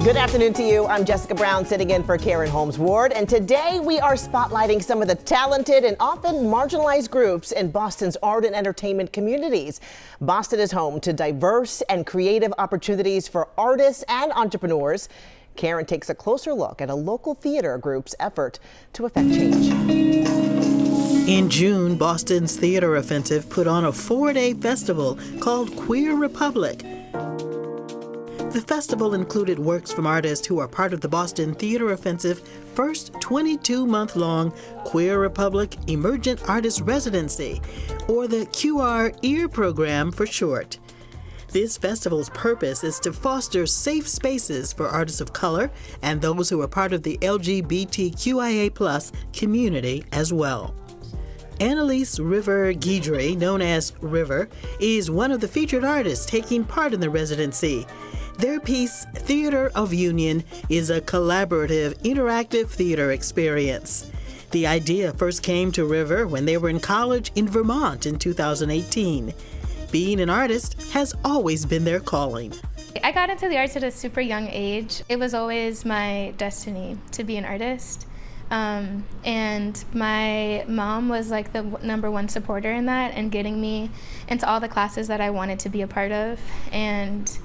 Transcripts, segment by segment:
Good afternoon to you. I'm Jessica Brown, sitting in for Karen Holmes Ward, and today we are spotlighting some of the talented and often marginalized groups in Boston's art and entertainment communities. Boston is home to diverse and creative opportunities for artists and entrepreneurs. Karen takes a closer look at a local theater group's effort to affect change. In June, Boston's Theater Offensive put on a 4-day festival called Queer Republic. The festival included works from artists who are part of the Boston Theater Offensive first 22-month-long Queer Republic Emergent Artist Residency, or the QR-EAR program for short. This festival's purpose is to foster safe spaces for artists of color and those who are part of the LGBTQIA+ community as well. Annalise River Guidry, known as River, is one of the featured artists taking part in the residency. Their piece, Theater of Union, is a collaborative, interactive theater experience. The idea first came to River when they were in college in Vermont in 2018. Being an artist has always been their calling. I got into the arts at a super young age. It was always my destiny to be an artist. And my mom was like the #1 supporter in that and getting me into all the classes that I wanted to be a part of and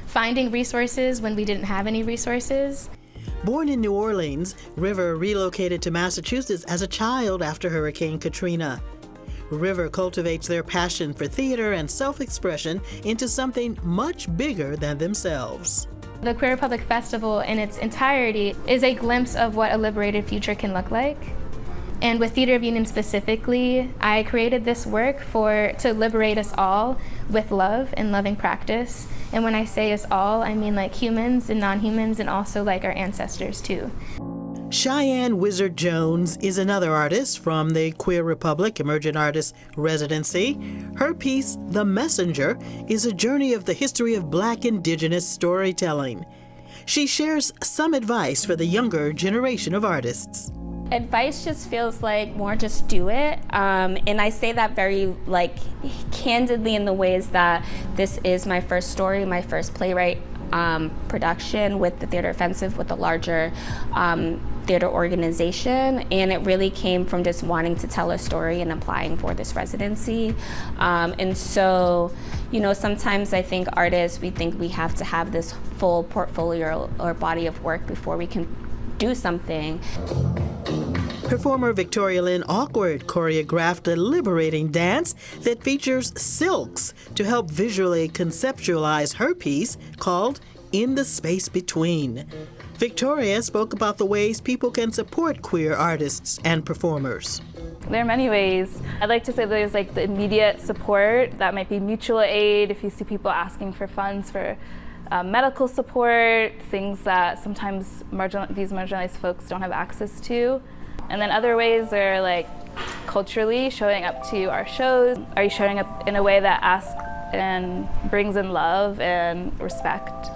finding resources when we didn't have any resources. Born in New Orleans, River relocated to Massachusetts as a child after Hurricane Katrina. River cultivates their passion for theater and self-expression into something much bigger than themselves. The Queer Republic Festival in its entirety is a glimpse of what a liberated future can look like. And with Theater of Union specifically, I created this work to liberate us all with love and loving practice. And when I say us all, I mean like humans and non-humans and also like our ancestors too. Cheyenne Wizard Jones is another artist from the Queer Republic Emergent Artist Residency. Her piece, The Messenger, is a journey of the history of Black Indigenous storytelling. She shares some advice for the younger generation of artists. Advice just feels like more just do it, and I say that very candidly in the ways that this is my first story, my first playwright production with the Theater Offensive, with a larger theater organization, and it really came from just wanting to tell a story and applying for this residency. And so, you know, sometimes I think artists, we think we have to have this full portfolio or body of work before we can do something. Performer Victoria Lynn Awkward choreographed a liberating dance that features silks to help visually conceptualize her piece called In the Space Between. Victoria spoke about the ways people can support queer artists and performers. There are many ways. I'd like to say there's like the immediate support. That might be mutual aid if you see people asking for funds for medical support, things that sometimes these marginalized folks don't have access to. And then other ways are like culturally showing up to our shows. Are you showing up in a way that asks and brings in love and respect?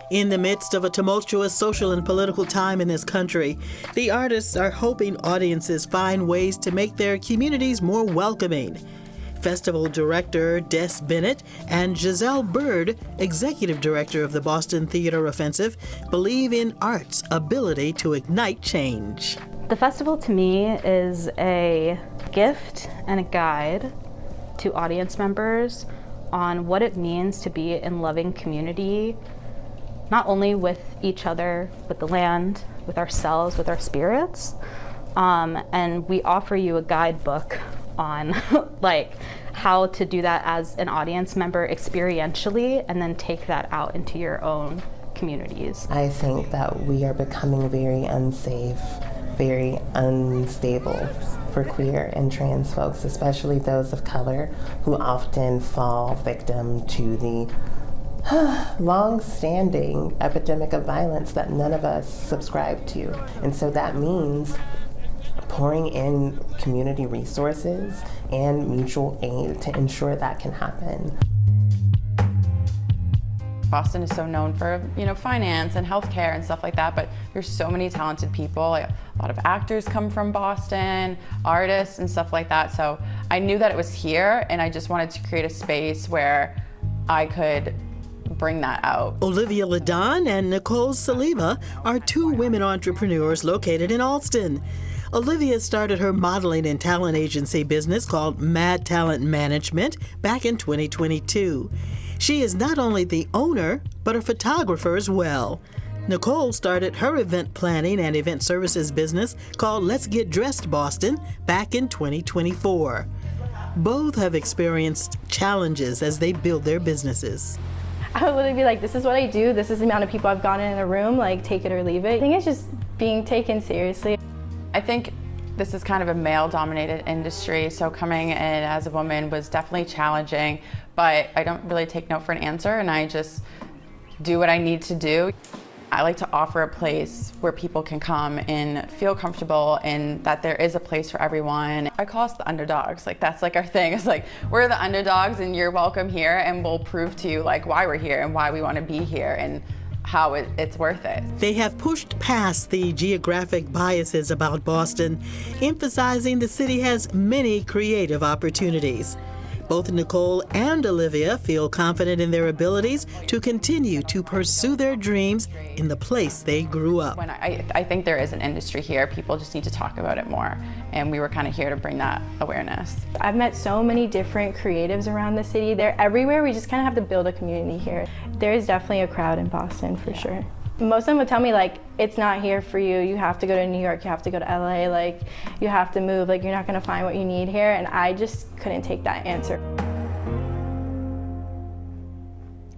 In the midst of a tumultuous social and political time in this country, the artists are hoping audiences find ways to make their communities more welcoming. Festival director Des Bennett and Giselle Bird, executive director of the Boston Theater Offensive, believe in art's ability to ignite change. The festival to me is a gift and a guide to audience members on what it means to be in loving community, not only with each other, with the land, with ourselves, with our spirits. And we offer you a guidebook on like how to do that as an audience member experientially and then take that out into your own communities. I think that we are becoming very unsafe, very unstable for queer and trans folks, especially those of color who often fall victim to the long-standing epidemic of violence that none of us subscribe to. And so that means pouring in community resources and mutual aid to ensure that can happen. Boston is so known for, finance and healthcare and stuff like that, but there's so many talented people. Like, a lot of actors come from Boston, artists and stuff like that. So I knew that it was here, and I just wanted to create a space where I could bring that out. Olivia Ladon and Nicole Saliba are two women entrepreneurs located in Alston. Olivia started her modeling and talent agency business called Mad Talent Management back in 2022. She is not only the owner, but a photographer as well. Nicole started her event planning and event services business called Let's Get Dressed Boston back in 2024. Both have experienced challenges as they build their businesses. I would literally be like, this is what I do, this is the amount of people I've gotten in a room, like take it or leave it. I think it's just being taken seriously. I think this is kind of a male-dominated industry, so coming in as a woman was definitely challenging, but I don't really take no for an answer, and I just do what I need to do. I like to offer a place where people can come and feel comfortable and that there is a place for everyone. I call us the underdogs. Like, that's like our thing. It's like, we're the underdogs and you're welcome here, and we'll prove to you like why we're here and why we want to be here and how it's worth it. They have pushed past the geographic biases about Boston, emphasizing the city has many creative opportunities. Both Nicole and Olivia feel confident in their abilities to continue to pursue their dreams in the place they grew up. I think there is an industry here. People just need to talk about it more, and we were kind of here to bring that awareness. I've met so many different creatives around the city. They're everywhere. We just kind of have to build a community here. There is definitely a crowd in Boston for sure. Most of them would tell me like, it's not here for you. You have to go to New York, you have to go to LA, like you have to move, like you're not gonna find what you need here. And I just couldn't take that answer.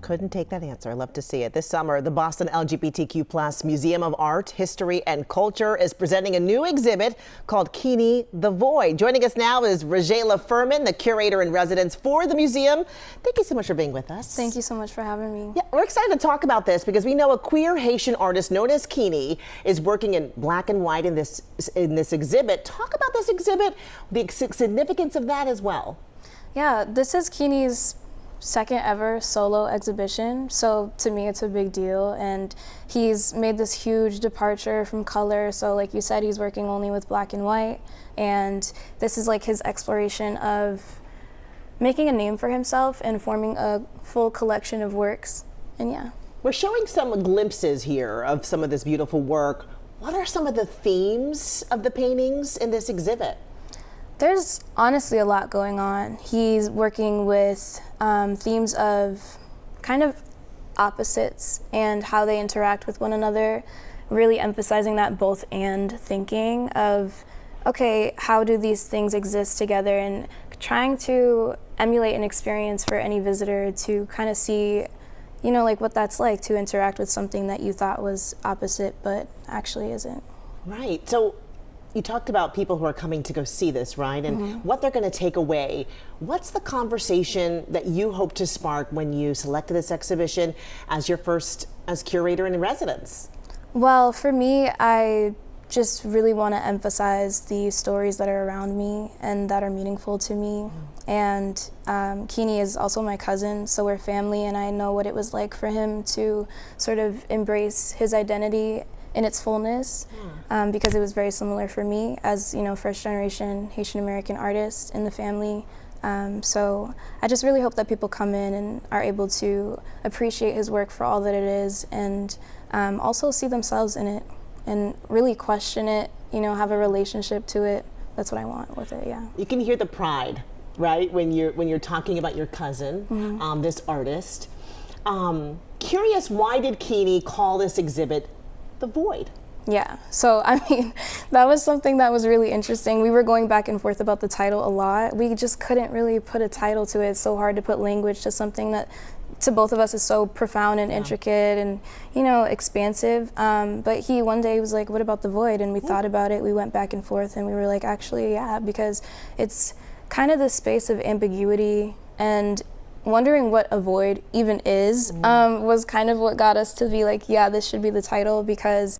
Couldn't take that answer. I love to see it. This summer, the Boston LGBTQ+ Museum of Art, History, and Culture is presenting a new exhibit called Keene the Void. Joining us now is Rajayla Furman, the curator in residence for the museum. Thank you so much for being with us. Thank you so much for having me. Yeah, we're excited to talk about this because we know a queer Haitian artist known as Keene is working in black and white in this exhibit. Talk about this exhibit, the significance of that as well. Yeah, this is Keene's second ever solo exhibition, so to me it's a big deal, and he's made this huge departure from color. So like you said, he's working only with black and white, and this is like his exploration of making a name for himself and forming a full collection of works. And yeah, we're showing some glimpses here of some of this beautiful work. What are some of the themes of the paintings in this exhibit? There's honestly a lot going on. He's working with themes of kind of opposites and how they interact with one another, really emphasizing that both and thinking of, okay, how do these things exist together, and trying to emulate an experience for any visitor to kind of see, you know, like what that's like to interact with something that you thought was opposite but actually isn't. Right. So you talked about people who are coming to go see this, right? And what they're going to take away. What's the conversation that you hope to spark when you selected this exhibition as your first as curator in residence? Well, for me, I just really want to emphasize the stories that are around me and that are meaningful to me. And Keene is also my cousin, so we're family, and I know what it was like for him to sort of embrace his identity in its fullness, because it was very similar for me as, you know, first generation Haitian American artist in the family. So I just really hope that people come in and are able to appreciate his work for all that it is, and also see themselves in it and really question it, you know, have a relationship to it. That's what I want with it, yeah. You can hear the pride, right, when you're talking about your cousin, this artist. Curious, why did Keene call this exhibit The Void? Yeah, so I mean, that was something that was really interesting. We were going back and forth about the title a lot. We just couldn't really put a title to it. It's so hard to put language to something that to both of us is so profound and intricate and, you know, expansive. But he one day was like, what about The Void? And we thought about it, we went back and forth, and we were like, actually, yeah, because it's kind of this space of ambiguity, and wondering what a void even is was kind of what got us to be like, yeah, this should be the title, because